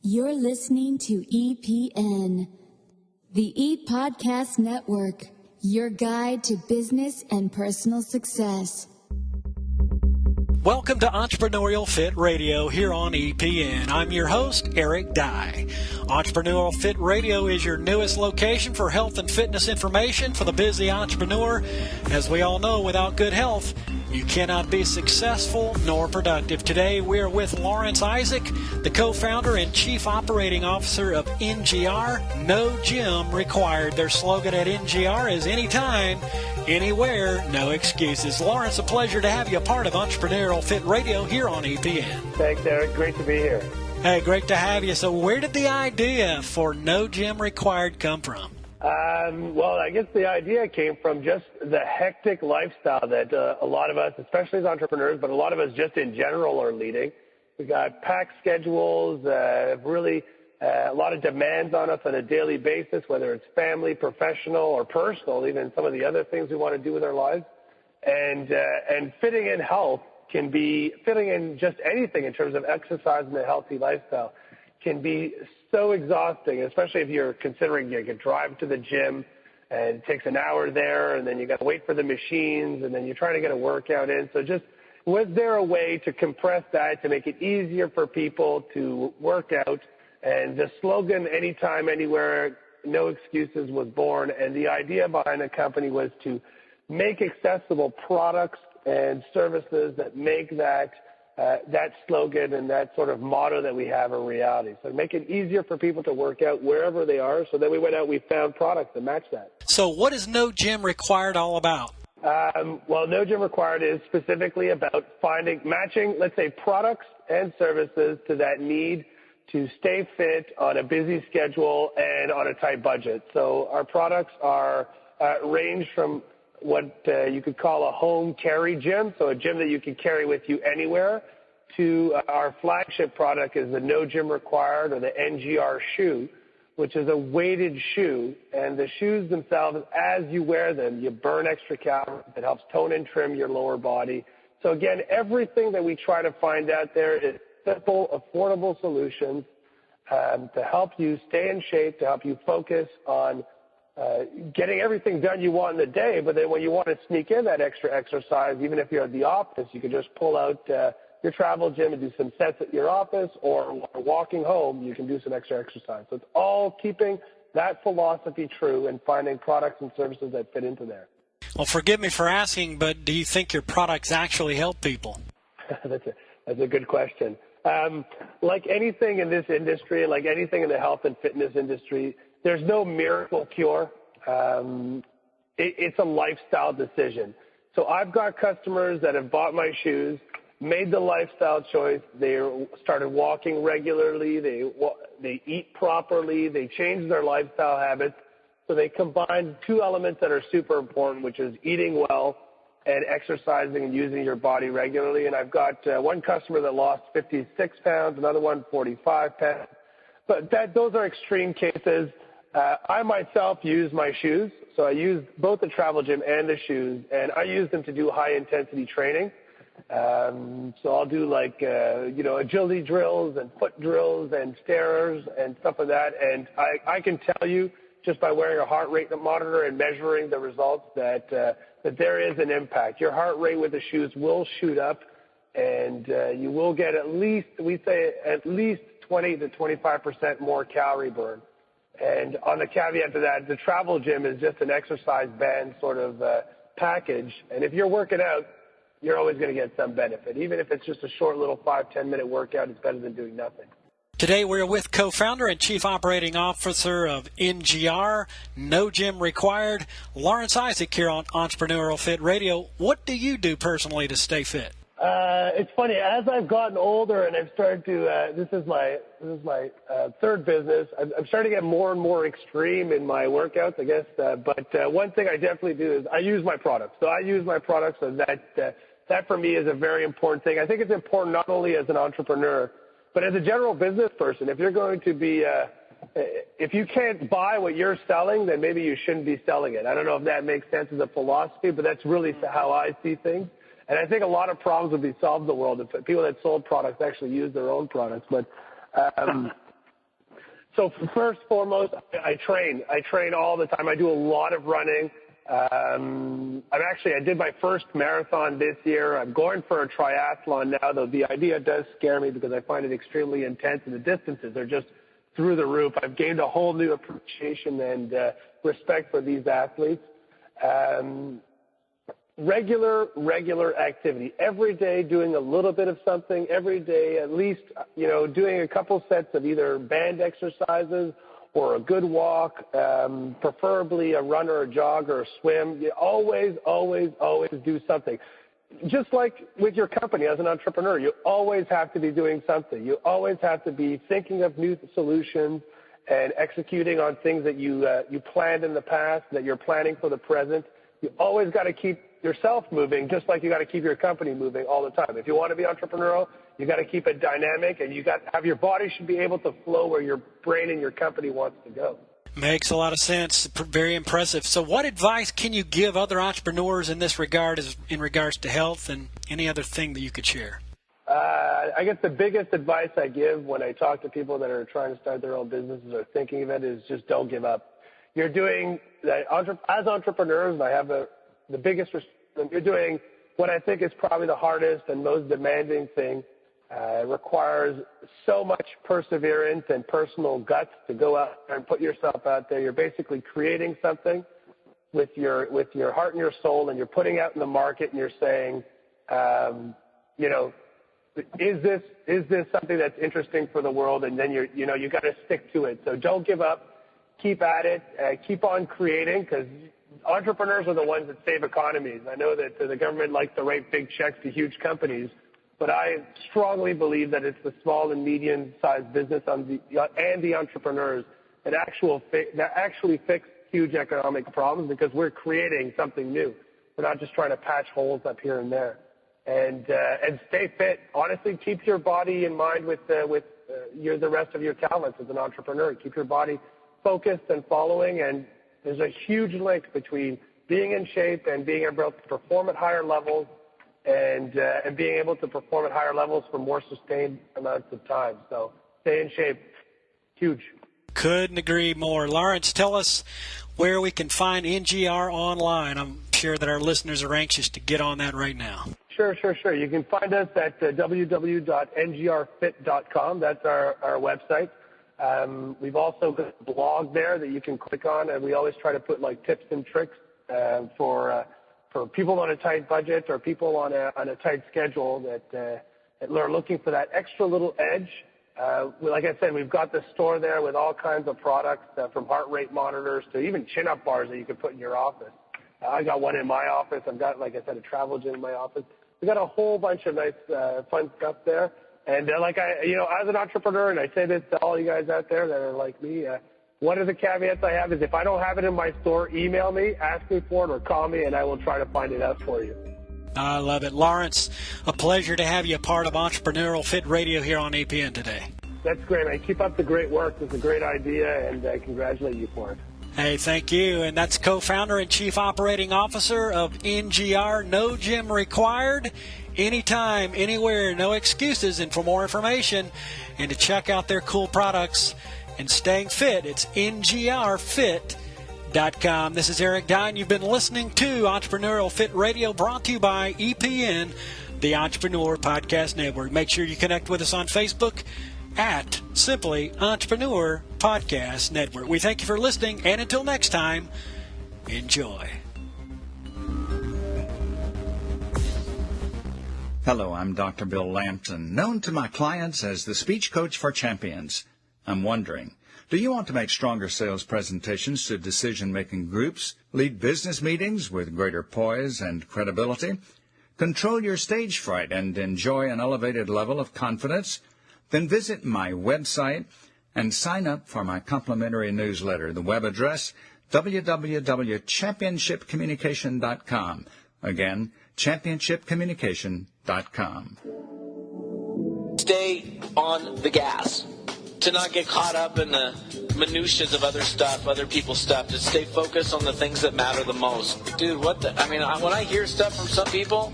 You're listening to EPN, the E-Podcast Network, your guide to business and personal success. Welcome to Entrepreneurial Fit Radio here on EPN. I'm your host, Eric Dye. Entrepreneurial Fit Radio is your newest location for health and fitness information for the busy entrepreneur. As we all know, without good health, you cannot be successful nor productive. Today, we're with Laurence Isaac, the co-founder and chief operating officer of NGR, No Gym Required. Their slogan at NGR is anytime, anywhere, no excuses. Laurence, a pleasure to have you a part of Entrepreneurial Fit Radio here on EPN. Thanks, Eric. Great to be here. Hey, great to have you. So where did the idea for No Gym Required come from? Well, I guess the idea came from just the hectic lifestyle that a lot of us, especially as entrepreneurs, but a lot of us just in general are leading. We got packed schedules, really a lot of demands on us on a daily basis, whether it's family, professional, or personal, even some of the other things we want to do with our lives. And fitting in health can be, fitting in just anything in terms of exercise and a healthy lifestyle can be so exhausting, especially if you're considering you can drive to the gym and it takes an hour there and then you got to wait for the machines and then you're trying to get a workout in. So just, was there a way to compress that to make it easier for people to work out? And the slogan, anytime, anywhere, no excuses, was born. And the idea behind the company was to make accessible products and services that make that slogan and that sort of motto that we have a reality. So make it easier for people to work out wherever they are. So then we went out, we found products that match that. So what is No Gym Required all about? Well, No Gym Required is specifically about matching, let's say, products and services to that need to stay fit on a busy schedule and on a tight budget. So our products are range from what you could call a home carry gym, so a gym that you can carry with you anywhere, to our flagship product is the No Gym Required, or the NGR shoe, which is a weighted shoe. And the shoes themselves, as you wear them, you burn extra calories. It helps tone and trim your lower body. So again, everything that we try to find out there is simple, affordable solutions to help you stay in shape, to help you focus on getting everything done you want in the day. But then when you want to sneak in that extra exercise, even if you're at the office, you can just pull out your travel gym and do some sets at your office, or while walking home, you can do some extra exercise. So it's all keeping that philosophy true and finding products and services that fit into there. Well, forgive me for asking, but do you think your products actually help people? That's a good question. Like anything in this industry, like anything in the health and fitness industry, there's no miracle cure. It's a lifestyle decision. So I've got customers that have bought my shoes, made the lifestyle choice. They started walking regularly. They eat properly. They changed their lifestyle habits. So they combine two elements that are super important, which is eating well and exercising and using your body regularly. And I've got one customer that lost 56 pounds, another one 45 pounds. But those are extreme cases. I myself use my shoes. So I use both the travel gym and the shoes, and I use them to do high-intensity training. So I'll do like, agility drills and foot drills and stairs and stuff like that. And I can tell you just by wearing a heart rate monitor and measuring the results that there is an impact. Your heart rate with the shoes will shoot up, and you will get at least 20 to 25% more calorie burn. And on the caveat to that, the travel gym is just an exercise band sort of package. And if you're working out, you're always going to get some benefit. Even if it's just a short little 5-10 minute workout, it's better than doing nothing. Today we're with co-founder and chief operating officer of NGR, No Gym Required, Laurence Isaac, here on Entrepreneurial Fit Radio. What do you do personally to stay fit? It's funny, as I've gotten older and I've started to, this is my third business, I'm starting to get more and more extreme in my workouts, I guess. But one thing I definitely do is I use my products. So I use my products, so that for me is a very important thing. I think it's important not only as an entrepreneur, but as a general business person. If you're going to be, if you can't buy what you're selling, then maybe you shouldn't be selling it. I don't know if that makes sense as a philosophy, but that's really how I see things. And I think a lot of problems would be solved in the world if people that sold products actually used their own products. But So first and foremost, I train. I train all the time. I do a lot of running. I did my first marathon this year. I'm going for a triathlon now, though the idea does scare me because I find it extremely intense, and the distances are just through the roof. I've gained a whole new appreciation and respect for these athletes. Regular activity. Every day doing a little bit of something. Every day at least, doing a couple sets of either band exercises or a good walk, preferably a run or a jog or a swim. You always do something. Just like with your company as an entrepreneur, you always have to be doing something. You always have to be thinking of new solutions and executing on things that you planned in the past, that you're planning for the present. You always got to keep yourself moving, just like you got to keep your company moving all the time. If you want to be entrepreneurial, you got to keep it dynamic, and you got to have your body should be able to flow where your brain and your company wants to go. Makes a lot of sense. Very impressive. So what advice can you give other entrepreneurs in this regard, in regards to health and any other thing that you could share? I guess the biggest advice I give when I talk to people that are trying to start their own businesses or thinking of it is just don't give up. You're doing, as entrepreneurs, and I have the biggest respect, you're doing what I think is probably the hardest and most demanding thing. It requires so much perseverance and personal guts to go out and put yourself out there. You're basically creating something with your heart and your soul, and you're putting out in the market, and you're saying, is this something that's interesting for the world? And then you got to stick to it. So don't give up. Keep at it. Keep on creating, because entrepreneurs are the ones that save economies. I know that the government likes to write big checks to huge companies, but I strongly believe that it's the small and medium-sized business and the entrepreneurs that actually fix huge economic problems, because we're creating something new. We're not just trying to patch holes up here and there. And stay fit. Honestly, keep your body in mind with the rest of your talents as an entrepreneur. Keep your body focused and following, and there's a huge link between being in shape and being able to perform at higher levels, and being able to perform at higher levels for more sustained amounts of time. So stay in shape. Huge. Couldn't agree more. Laurence, tell us where we can find NGR online. I'm sure that our listeners are anxious to get on that right now. Sure. You can find us at www.ngrfit.com. That's our website. We've also got a blog there that you can click on, and we always try to put tips and tricks for people on a tight budget or people on a tight schedule that are looking for that extra little edge. Like I said, we've got the store there with all kinds of products, from heart rate monitors to even chin-up bars that you can put in your office. I got one in my office. I've got, like I said, a travel gym in my office. We got a whole bunch of nice, fun stuff there. And as an entrepreneur, and I say this to all you guys out there that are like me, one of the caveats I have is if I don't have it in my store, email me, ask me for it, or call me, and I will try to find it out for you. I love it. Laurence, a pleasure to have you a part of Entrepreneurial Fit Radio here on APN today. That's great, man. Keep up the great work. It's a great idea, and I congratulate you for it. Hey, thank you. And that's co-founder and chief operating officer of NGR, No Gym Required. Anytime, anywhere, no excuses. And for more information and to check out their cool products and staying fit, it's ngrfit.com. This is Eric Dine. You've been listening to Entrepreneurial Fit Radio, brought to you by EPN, the Entrepreneur Podcast Network. Make sure you connect with us on Facebook at Simply Entrepreneur Podcast Network. We thank you for listening, and until next time, enjoy. Hello, I'm Dr. Bill Lampton, known to my clients as the Speech Coach for Champions. I'm wondering, do you want to make stronger sales presentations to decision-making groups, lead business meetings with greater poise and credibility, control your stage fright, and enjoy an elevated level of confidence? Then visit my website and sign up for my complimentary newsletter. The web address, www.championshipcommunication.com. Again, championshipcommunication.com. Stay on the gas. To not get caught up in the minutiae of other stuff, other people's stuff. To stay focused on the things that matter the most. Dude, when I hear stuff from some people,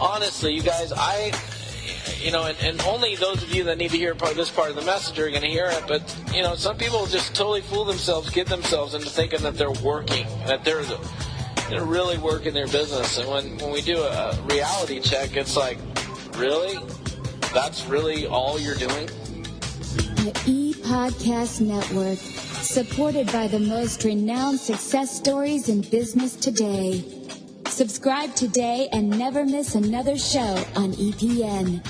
honestly, you guys, and only those of you that need to hear this part of the message are going to hear it. But, some people just totally fool themselves, get themselves into thinking that they're working, that they're really working their business. And when we do a reality check, it's like, really? That's really all you're doing? The E-Podcast Network, supported by the most renowned success stories in business today. Subscribe today and never miss another show on EPN.